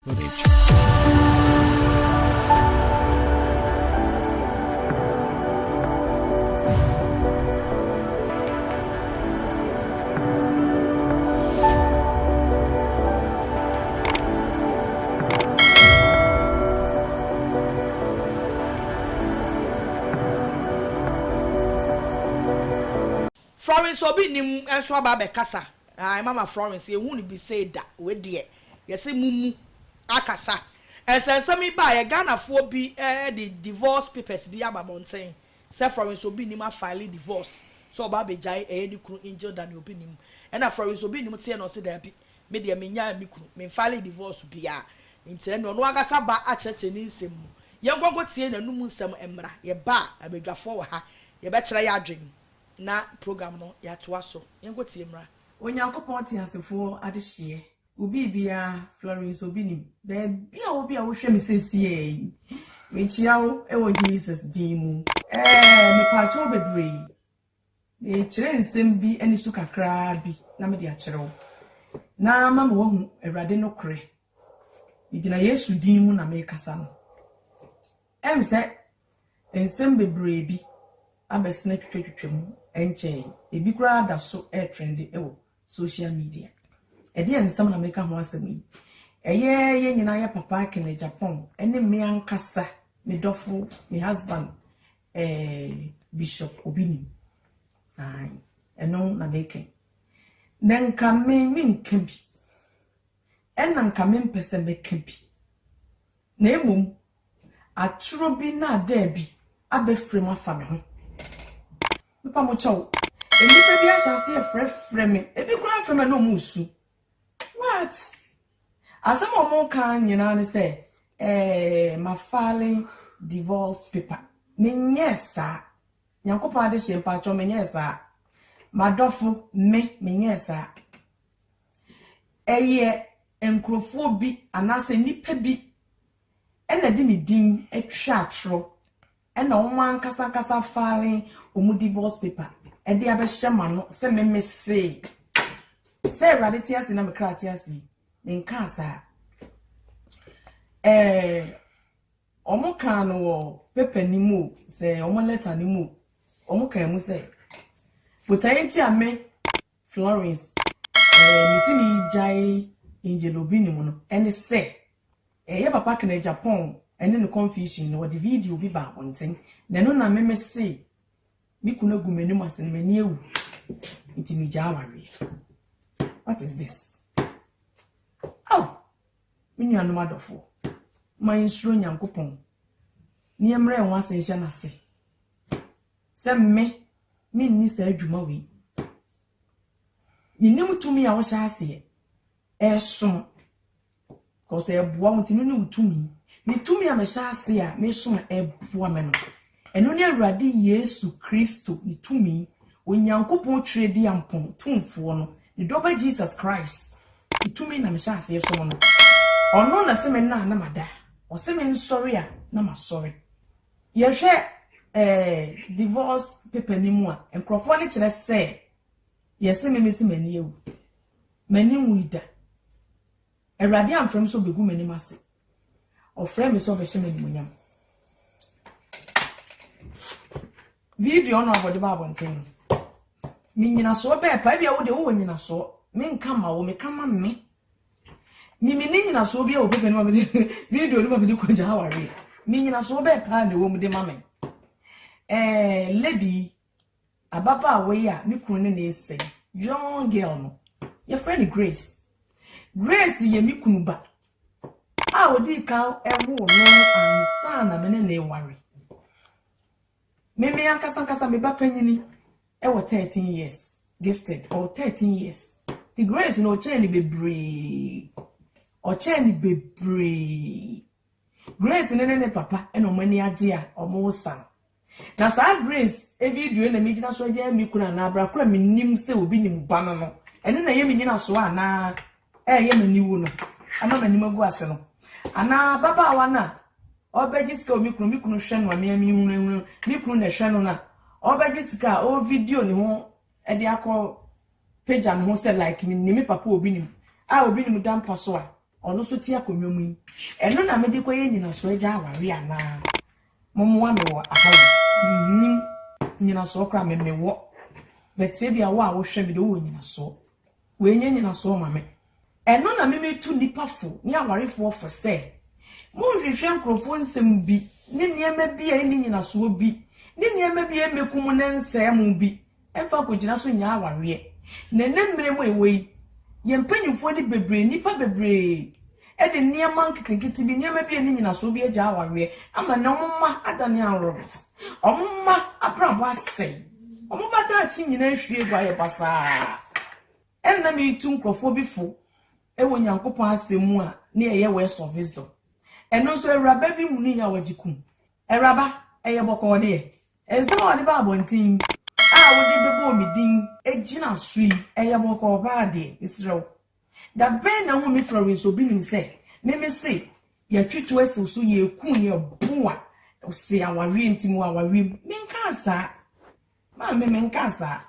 Florence obi nim enso aba be kasa. Mama Florence ye hu ni bi say da we de. Ye say mumu akasa. Ensensemi ba ye Ghana fo bi the divorce papers bi aba mountain. Say Florence obi nim a file divorce. So oba be jai ni kunu angel dan obi nim. E na Florence obi nim tie no say da bi. Me de me nya mi kunu. Me file divorce bia. Nti no akasa ba a cheche ni nsem. Ye gogo tie na num nsem emra. Ye ba abedwafo wa ha. Ye be kire ya adwen. Na program no ya to aso yengo tiemra onyankopon ti asefo adehye obi bia Florence obi nim be bia obi a wo hwe me sesie me chiawo e wo Jesus dimu me pacho bebre me kire nsem bi ani su kakra bi na me de akyerewo na mama wo hu Awurade no kore igina Yesu dimu na me kasa no se nsem bebre bi abesina twetwetwem enche ebi kura da so trend ewo social media e de ensam na meka ho asemi ye nyina ya papa ke na Japan ene me ankasa me dofo me husband Bishop Obinim eno na meke nenka me nka bi enanka me mpese meka bi na emum aturo bi na da bi abefrem afa me ho Papa mo chaw. Enipa bi ahase e frɛ me. Ebi kura frɛ me no musu. What? Asem omo kan nyina ne sɛ ma filing divorce paper. Me nyesa. Nyankopɔn ade hye mpa cho me nyesa. Madɔfo me nyesa. Eye enkrofo bi anase nipa bi ena di me din atwa atro. Ena wo man kasa filing omu divorce paper e de abehye no se me say Awurade tiase na me kra tiase me nka asa omu kan no paper ni mu se omu letter ni mu omu kan mu se butayenti ame Florence misi ni jai Angel Obi ni mu no ene se ye papa kana Japan ene no confusion no the video bi ba onten na no na me say Mikuna gumenu masen meni ewu nti mi jawari. What is this? Oh, minu anu madofo. Ma insuro Nyankopon. Ni emre ho asenhye na se. Se me ni sa adwuma we. Ni nim tumi a wo hya ase e so. Cause e boa wonti ni utumi. Ni tumi a me hya ase a me so e boa me no. Eno ne Awurade Yesu Kristo ni tumi onyankopon tredi ampon tumfo no ni doba Jesus Christ ni tumi na me hya ase so no ono na se me na mada o se me nsori a na ma sorry ye hwe divorce paper ni mu a enkrofo ne kire se ye se me mesi mani ewu mani nwida Awurade amfrem so begu mani mase o frem so be hye mani munyam video no abode ba abonten mi nyina so be pa bia wo de wo nyina so me nka ma wo me kama me mi ni nyina so bia wo pepe no ma video no ma bi ko ja hawari mi nyina so be pa ne wo mu de ma me lady ababa we ya ni kunu ne na ese young girl no your friend Grace ye mi kunu ba a odi ka ewo no ansa na me ne worry me ankasa me ba panyini e wo 13 years gifted or 13 years the Grace no cheni bebre o cheni bebre Grace ne papa e no mani age a omo san na sa Grace e video na me gina so agya mi kuna na abra kura me nim se obi nim ba no ene na ye me nyina so ana ye mani wu no ama mani magu ase no ana baba wa na obejisika omikunu hwe no ame ami hunu mikunu na hwe no na obejisika o video ni ho e de akọ page an ho se like me papa obi nim a obi nim dan paso a ono so ti akonwa mu eno na me de koye nyina so agya aware ana momwa me wo ahawo nim nyina so kra me wo betie bia wo a wo hwe me de wo nyina so we nyina so ma me eno na me metu nipa fo ni awarefo fo se mo hwehwe nkrofo nsem bi ni niema bi a ni nyina so bi ni niema bi e mekum ne nsem bi emfa ko gina so nya aware na nemre mo ewei ye mpanyimfo ni bebre nipa bebre e de niema nkitikiti bi niema bi ni nyina so bi agya aware ama na omma adane anrobes omma abrabo asai omma da chi nyina hwie gwa ye basa enna me tu nkrofo bi fo ewo nyankopon asemu a na eye we service do eno so ewraba bi mu ni ya wajikum ewraba eye boko de ensem ode ba abontin a wodi bebo mi din ejina sui eye boko ba de isrew da ben na hu mi Florence obi nim se me se ya twitu ese so ye kun ye boa se aware ntimu aware menka sa ma me menka sa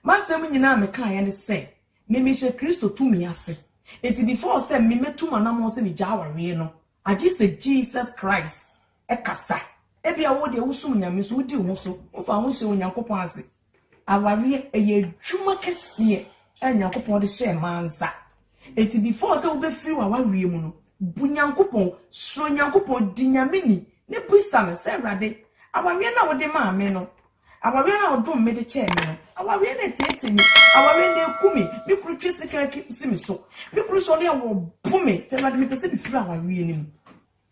masem nyina me kan ye ne se me she Kristo tumi ase eti before say me metuma na mo se me jaware no agi se Jesus Christ e kasa e bia wo de wusum nyame so wudi ho so wo fa ho hye onyankopon ase aware e ye dwuma kese e nyankopon de hye mansa eti before say wo be free wa aware mu no bunyankopon so nyankopon di nyame ni ne buisa me se rade aware na wo de ma me no aware na wo dum me de che me no aware na tete mi aware na ekumi mi kru twesika simi so mi kru so le wo bume te rade me pese bi free aware ni mu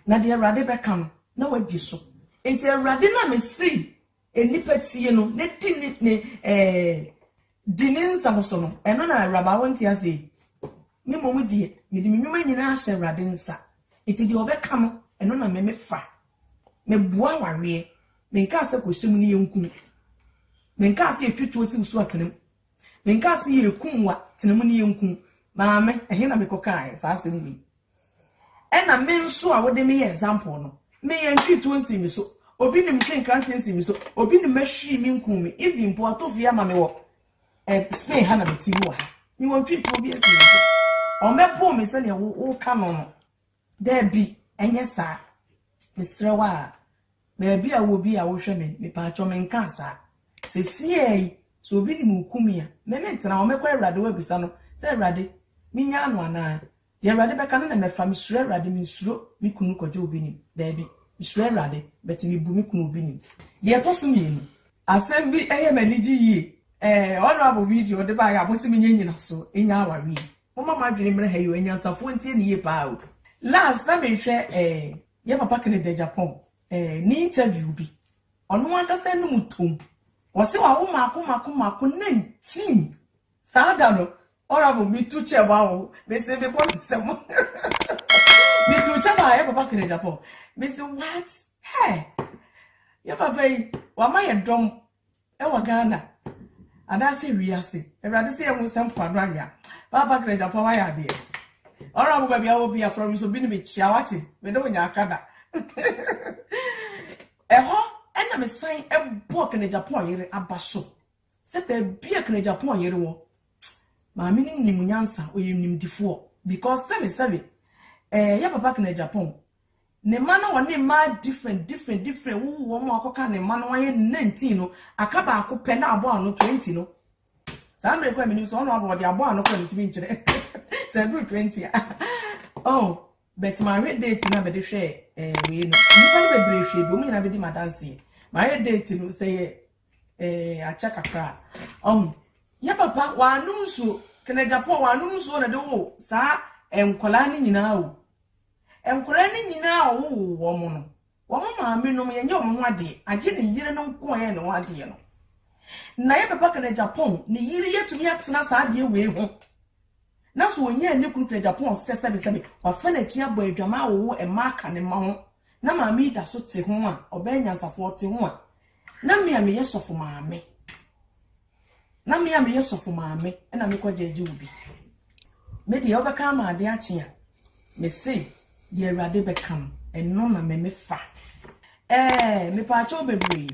na de rade be kan na wadi so enti rade na me si enipa tie no ne di ne dinin samoso no eno na raba wonti ase ni momu die me di menwuma nyina ahye rade nsa enti di obeka no eno na me fa me bua aware me nka ase ko hyem ni yenkum me nka ase etwetwo si so atenem me nka ase yekumwa tenem ni yenkum maame ehe na me kokai sa ase ni ena me nso a wode me example no me yentwetwo nsi mi so obi nim twenkrante nsi mi so obi nim mahwi mi nkum mi even po atofia ma me wo Spain hana me timu ha ni won twetwo bi esi mi so o mepo me se ne wo ka no there bi enye sa misrewa me bi a wo bi a wo hwe me pa acho me nka sa se sie so obi nim ukumi a me mentena o mekwa Awurade wa bisa no se Awurade minya anu ana ye Awurade be ka na me fa misre Awurade mi suro mi kunu kwaje obi nim there bi misre Awurade beti mi bu mi kunu obi nim de to so mi ni asem bi eye maniji yi honorable video de ba ya bosi mi nyina so enya aware mama madwene mre ha yo enya safo ntie ne ye pa o last na me hwe ye papa kene de Japan ni interview bi ono aka se no mutom wo se wa wo mako 19 saada no honorable mi tu che ba o me se be bon se mo mi tu che ba ye papa kene Japan me se what hey ye papa wa ma ye dom e wa Ghana adase wiase Awurade se emu sem kwadwa papa kene Japan wa ya de ora mo ba bia wo bia from so bi ni me chia wate me de wonya akada eho ena me san ebo kene Japan yere abaso se be bia kene Japan yere wo ma me ni munyansa oyenim difo because se ya papa kene Japan ne mana woni ma different wo mo akoka ne mana waye 19 no akaba akopɛ na abo ano 20 no sa me kwa me so no abo de abo ano kwa ntimi nkyere se do 20 oh but my red date na be de hwe we no nipa ne bebre hwe bi o nyina be di madanse my red date no say acha kakra ya papa wa anum so kene Japan wa anum so na de wo sa enkola ni nyina o enkora ni nyina wo mo no wo maame no ye nye wo ho ade age ne yire no nko ye ne ho ade no na ye papa kene Japan ne yire yetumi atena sa ade we ho na so onya ne kuru kene Japan sese wa fa na chi abo adwama wo e maka ne ma ho na maame da so te ho a obenya nsafo te ho a na me ye sofo maame na me ye sofo maame na me kwaje agi obi me de obeka ma ade ache a me say ye Awurade bekam eno na me fa me pa cho bebre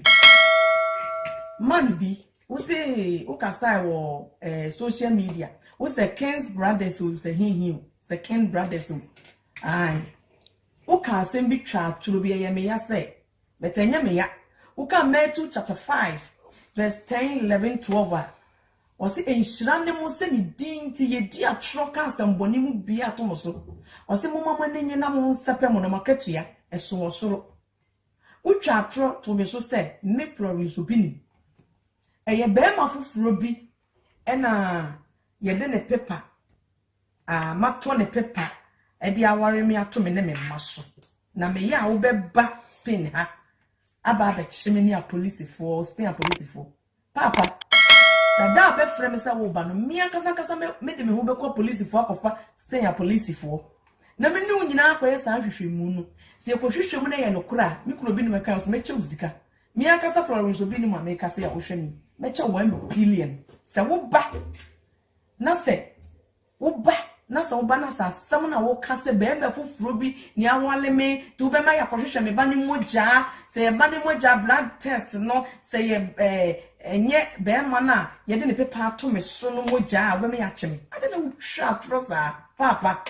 man bi wo say wo kasa wo social media wo say Kens brothers wo say hin second brothers o ai o ka asem bi twa tro bi ye me ya say but enya me ya o ka Matthew chapter 5 verse 10 11 12 o se enhira ne mo se ni din ti ye di atro ka asem boni mu bi ato so o se mo mama nenye na mo nsepe mo no makatua eso osoro o twa atro to me so say me Florence Obini eye be ma foforo bi ena ye de ne paper mato ne paper e di aware me ato me ne me maso na me ya wo be ba Spain ha aba be chime ni a police for Spain police for papa sada be frame say wo ba no me akasa me de me ho be ko police for akofa Spain police for na me ni nyina akoye sa hwehwe mu no se ko hwehwe mu na ye no kura me kuro bi ni me kan so me che uzika me akasa Florence Obini mu me kasa ya wo hwe mi me che 1 billion se wo ba na se wo ba na se wo ba na sa sam na wo ka se be me foforo bi ni awale me tu be ma ya kohwehwe me ba ni moja se ye ba ni moja blood test no se ye enye be ma na ye de ne pepa ato me so no moja wo be me ya cheme ade na wo twa trosa papa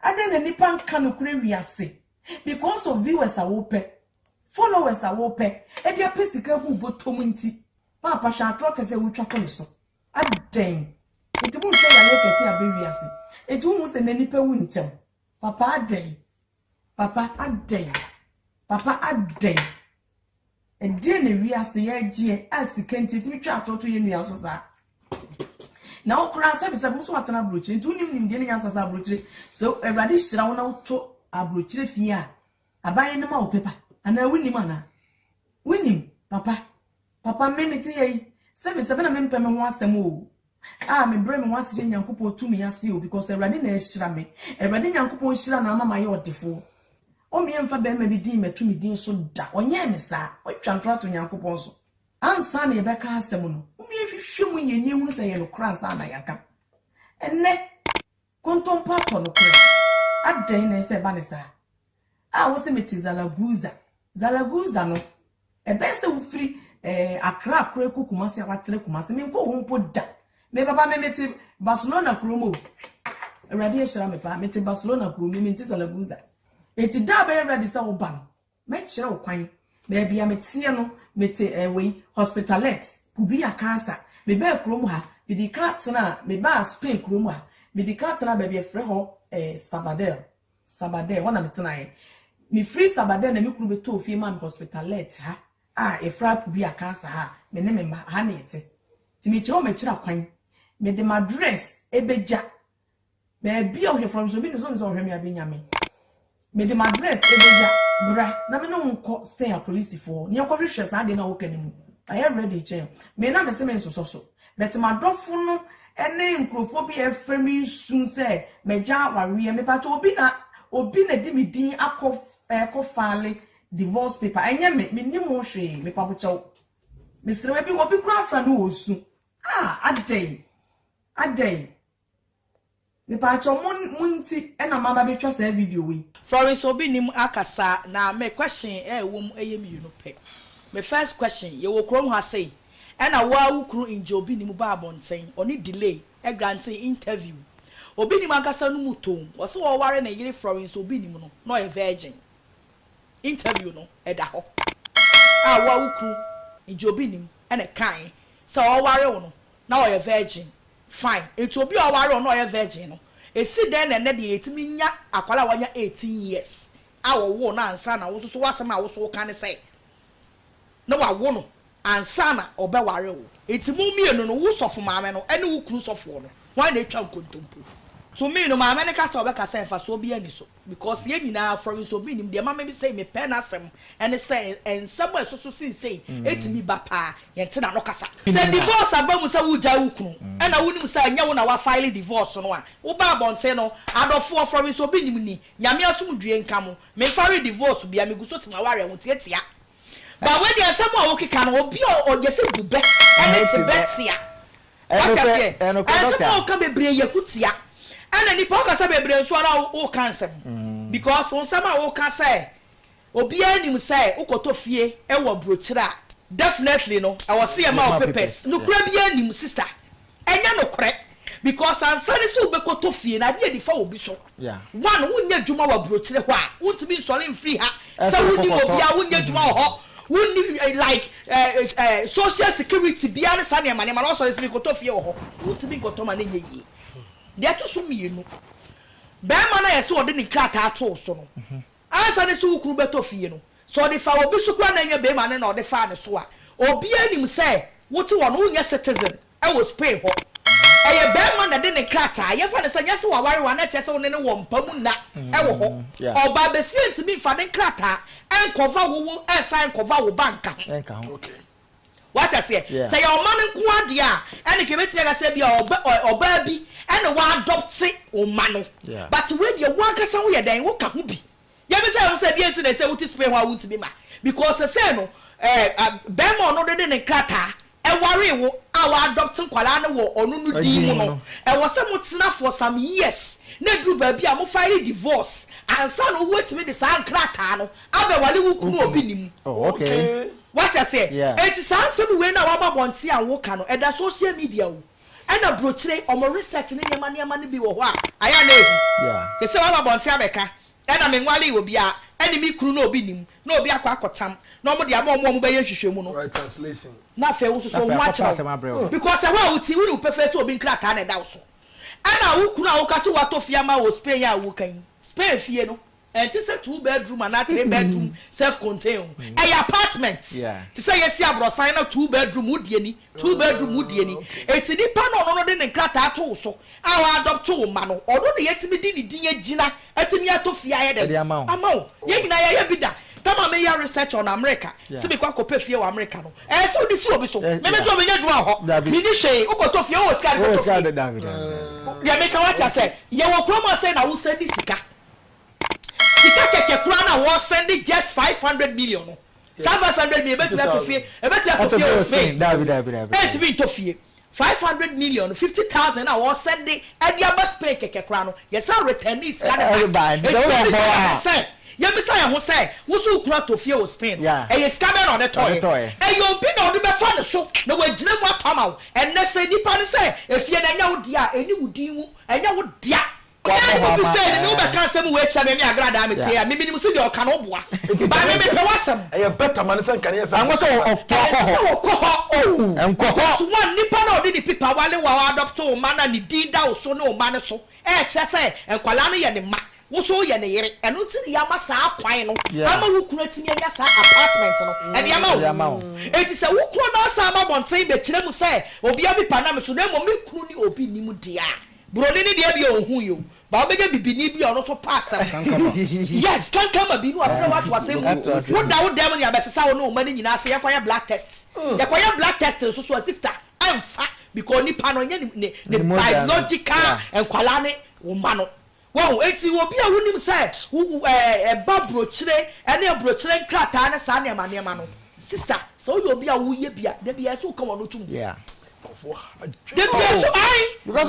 ade na nipa nka no kure wiase because of viewers are open followers are open e dia pesika gu botom nti papa sha tro kese wo twa ko so aden enti mu hwe ya le kese abewiase enti wo se na nipa wu ntem papa aden papa aden e die na wiase ya gie asika nti mi twa atoto ye nua so sa na okura sabi so atana brochi enti unim die nya nsasa brochi so everybody hira wo na to abrochi fie a abaye ne ma wo pepa ana wunim ana wunim papa meniti ye sabi na me mpem ho asem o me bre me ho asije nyankopɔ tumi ase o because everybody na hira me everybody nyankopɔ hira na mama ye odefo o me mfa be ma bi din matumi din so da onye me sa o twa ntrato nyankopɔ so ansa na ye beka asem no me hwehwe mu yenye hu se ye no kra ansa na yaka enne kontompa to no kra adan na se ba ne sa wo se meti Zaragoza no ebese wo firi Accra akra Kumasi awatere Kumasi me nko wo mpo da me baba me meti Barcelona kromo ready shira me pa meti Barcelona kromo me meti Zaragoza eti da be ready sa wo ba no me kire wo kwan me bia metie no meti we hospitalet Pubia cancer me be kromo ha me di katena me ba Spain kromo ha me di katena be bia frɛ ho Sabadell wana metena ye mi free Sabadell na mi kuru beto ofie ma hospitalet ha efra Pubia cancer ha me ne me ma ha na ete ti mi kire o me kira kwan me de my dress ebeja me bia o from so bi no so hwe me abenya me de my dress ebeja bra na me no nko Spain police for ni akọ hwehwe sa de na wo kanimu I am ready che me na me se me so but my dofo no ene nkrofo bi efremi sun se meja warie me pa obi na di mi din akọ file divorce paper enye me nim ho hwe me pa bochaw me sere bi obi kura fra no osu adey me pa cho munti ena mama betwa sa video we Florence Obini akasa na me question wom eyemi you no pe me first question ye wo krom ha say ena wa wukuru inje Obini mu ba abonten oni delay granting interview Obini akasa no muton wo se wo ware na yire Florence Obini mu no no e virgin interview no eda ho wa wukuru inje Obini ena kan se wo ware wo no na wo e virgin fine eto obi o ware wo no e virgin no esi den na de etimi nya akwala wanya 18 years wo na ansa na wo so wasem a wo so kan say na wa wo no ansa na obeware wo etimu mienu no wo sofo maame no ene wo kru sofo no wan na etwa nkontompo to me no maame ne ka say obeka say fa so obi ani so because ye nyina from so bi nim de maame bi say me pen asem ene say ensem asoso sin say etimi ba pa ye nte na no kasa say divorce abamu say wo ja wo kru ena wo nim say nya wo na wa file divorce no a wo ba bonte no adofo from so bi nim ni nyame asomdue nka mo me file divorce bia me guso tima ware ho tietia ba we dey asem a wo kika no obi o yese bube ene te betia eno ko ka bebre ye kutia ena ni pa ka sa bebre nso na wo cancer because on sama wo ka say obi anim say ukoto fie e wo brochira definitely no I was see ma papers no kura bi anim sister enya no kore because ansani so be koto fie na de fa obi so one wunya dwuma wa brochire ho a wuntimi nsole mfiri ha so wuni obi a wunya dwuma ho wuni like social security bia ne sane ma ne ma no so se koto fie ho wuntimi koto ma ne nyeyi de to so mienu be ma na yese ode ni krata ato so no ansani so wukuru beto fie no so de fa obi so kwa na nya be ma ne na ode fa ne so a obi anim say wote wono wunya citizen e was pay ho eye be ma na de ne krata ye fa ne say nyese wa ware wa na chese wo ne wo mpamu na e wo ho oba be si ntimi fa ne krata enkova wo sign cover wo banka okay what I say say your man nko ade a ene ke betia ga say bia oba bi ene wa adopt o mano but we dey wan kasa wo ye dan wo ka ho bi ye be say bia ntine say wo ti spray ho a wo ntimi ma because say no be ma no de ne krata e ware wo a wa adopt kwala na wo onu nu di mu no e wo say mo tena for some years na dru ba bia mo file divorce and son who wait me the san krata no abe wale wo kunu obi nim okay what I say it is ansem we na wa babonti an wo ka no e da social media wo e na brochire omo research ne nyama ne bi wo ho a aya na ehu they say wa babonti abeka e na me nwale wo bia ene mi kunu na obi nim na obi akwakotam na omo de omo be ye hwehwemu no right translation na fe wo so watch because e wa wo ti we prefer so obi krata na da so ana wo kunu a wo ka so wato fiama wo Spain ya wo kan Spain fie no and this a 2-bedroom and a 3-bedroom self-contained a apartment to say yes abro sign a 2-bedroom wood yeni 2-bedroom wood yeni it's the pan no den krata to so our adopt to mano or don't yet me din gina etimi atofia ye dem amao ye gina ye bida tama me ya research on America se be kwa kope fie wa America no so this obi so me me so be nya dua ho me ni hwe ukoto fie o scar David ya make what I say ye wo promo say na wo send sika sika keke kura na wo send just 500 million no 500 million betia to fie o Spain David et bi to fie 500 million 50,000 na wo send e dia ba Spain keke kura no yes a return is everybody say ye be say ho say wo so kura to fie o Spain e ye scabe no de toy e yo bi na o de be fa ne so na wa gina mu atama wo en na say nipa ne say e fie na nya wo dia eni wudin mu enya wo dia I say no be can some way chabe me agrada me tie me minimum so de o kan oboa ba me pe wasam e better man say kan yes an so so one nipa na odi di pipa wale wa adopt o man na ni din da o so na o man so e che say enkwala no ye ne ma wo so ye ne yere eno ti ya ma sa kwan no ama wo kunu atimi anya sa apartment no e de ama wo eti say wo kunu na sa ma bonten be kire mu say obi abi pa na me so na mo me kunu ni obi ni mu dia broni ni dia bi ohun yo ba obege bibini bi ono so pass yes kan kama bi no apre what was saying wo da dem ni abesesa wo no mani nyina ase yakwaya black test yakwaya black test so so sister amfa because ni pa no nya ni biological enkwala ne wo ma no wo eti wo bi a wonim say ba brochire ene brochire nkrata ne sa ne ma no sister so yo bi a wo ye bia de bia so come on tum because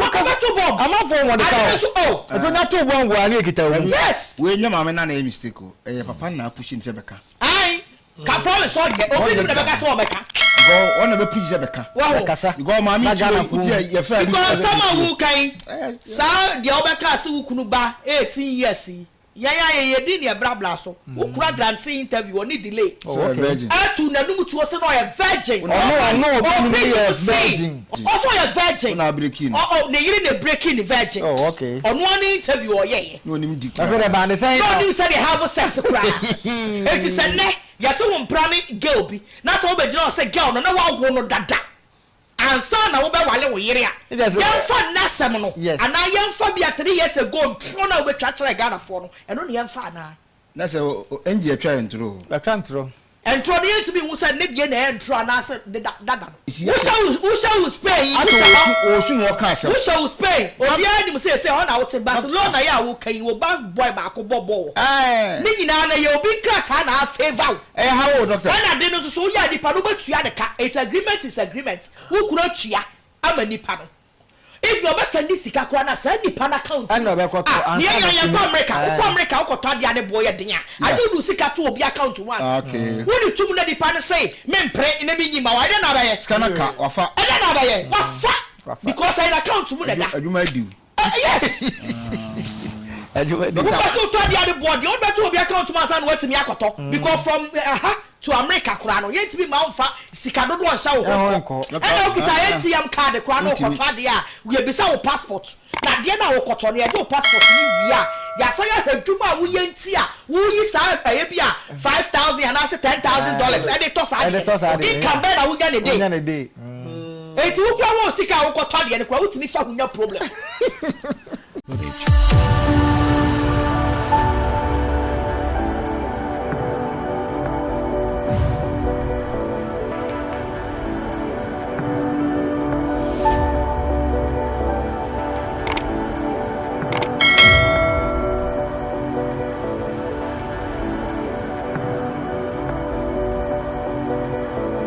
I can't to bomb. I'm not for one. I don't have to bomb. Yes. We your mama na na mistake. Papa na pushing Zebeka. Aye. Ka from so get. Obi ni Zebeka so Meka. Go on be push Zebeka. Wow. Kasa. Go mama you your friend. Because some who kan. Sa the Obeka se wo kunu ba 18 years. Ye di ne blabla so. Wo kura granting interview oni delay. Virgin. Atu na numu to say no ye virgin. No, virgin. Also ye virgin. Na breaking. Ne yiri ne breaking virgin. Oh, okay. Ono ani interview oye. No nim di. I feel about the same. No you say they have sex kura. It is a ne. Ya so won prane girl bi. Na so be gina say girl no na wa wo no dada. Ansa na wo be wale wo yire a. Yemfa nasem no. Ana yemfa bia 3 years ago tro na wo twatwere Ghana for no. Eno ne yemfa na. Na say enji atwa intro. La cantro. Entro de yentimi hu say ne bie na entro ana say dada. Who shall Spain? O su wo ka say. Who shall Spain? Obi anim say ho na wo te Barcelona ya wo kan wo bad boy ba ko bobo. Ni nyina na ye obi krata na favor. How doctor? Na de no so ya di pa no betua de ka. It's agreement is agreement. Wo kuro tua ama nipa no. If you send this sika na send the pan account. I know be ko to answer. You America ko to dia ne boy den a. I do do sika to obi account once. Okay. When you tum na the pan say, me mpre na me nyima wa de na ba ye. Scanner ka wafa. E na ba ye. Wafa. because I account mu na da adwuma di yes adwuma di because you to the board you better obi account mu asan wetimi akoto because from to America kura no yentimi ma onfa sika dodo on sha wo ho and okita ATM card kura no koto ade a we bisa wo passport na de na wo koto no ye do passport ni wi a ya sa ya hwadwuma wo yenti a wo yi sa paye bia $5,000 and $10,000 and it toss ade in can be na wo ga ne day eti wo kwa wo sika wo koto de ne kwa wo timi fa hunya problem